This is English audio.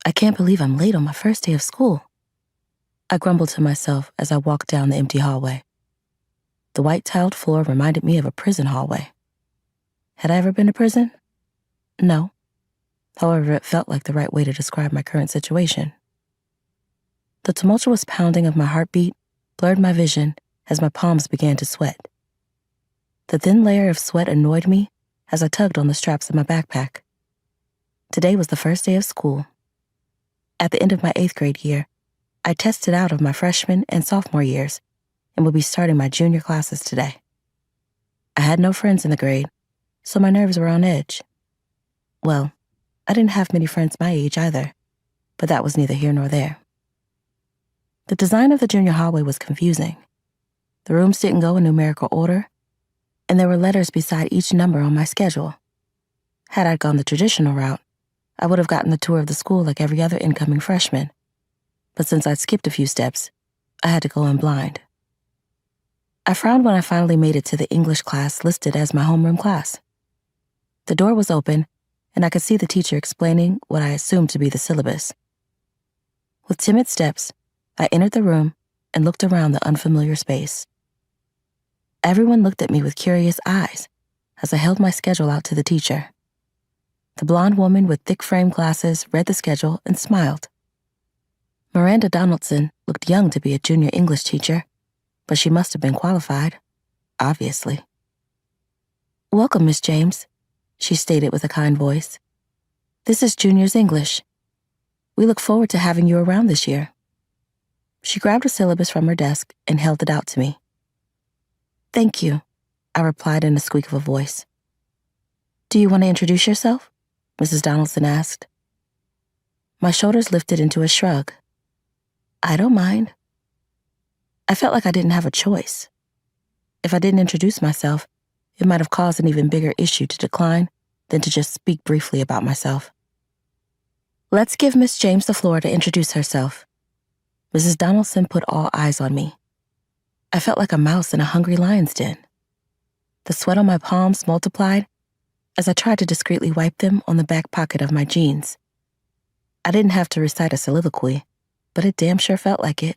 I can't believe I'm late on my first day of school. I grumbled to myself as I walked down the empty hallway. The white-tiled floor reminded me of a prison hallway. Had I ever been to prison? No. However, it felt like the right way to describe my current situation. The tumultuous pounding of my heartbeat blurred my vision as my palms began to sweat. The thin layer of sweat annoyed me as I tugged on the straps of my backpack. Today was the first day of school. At the end of my 8th grade year, I tested out of my freshman and sophomore years and would be starting my junior classes today. I had no friends in the grade, so my nerves were on edge. Well, I didn't have many friends my age either, but that was neither here nor there. The design of the junior hallway was confusing. The rooms didn't go in numerical order, and there were letters beside each number on my schedule. Had I gone the traditional route, I would have gotten the tour of the school like every other incoming freshman. But since I'd skipped a few steps, I had to go in blind. I frowned when I finally made it to the English class listed as my homeroom class. The door was open, and I could see the teacher explaining what I assumed to be the syllabus. With timid steps, I entered the room and looked around the unfamiliar space. Everyone looked at me with curious eyes as I held my schedule out to the teacher. The blonde woman with thick frame glasses read the schedule and smiled. Miranda Donaldson looked young to be a junior English teacher, but she must have been qualified, obviously. "Welcome, Miss James," she stated with a kind voice. "This is Junior's English. We look forward to having you around this year." She grabbed a syllabus from her desk and held it out to me. "Thank you," I replied in a squeak of a voice. "Do you want to introduce yourself?" Mrs. Donaldson asked. My shoulders lifted into a shrug. "I don't mind." I felt like I didn't have a choice. If I didn't introduce myself, it might have caused an even bigger issue to decline than to just speak briefly about myself. "Let's give Miss James the floor to introduce herself." Mrs. Donaldson put all eyes on me. I felt like a mouse in a hungry lion's den. The sweat on my palms multiplied as I tried to discreetly wipe them on the back pocket of my jeans. I didn't have to recite a soliloquy, but it damn sure felt like it.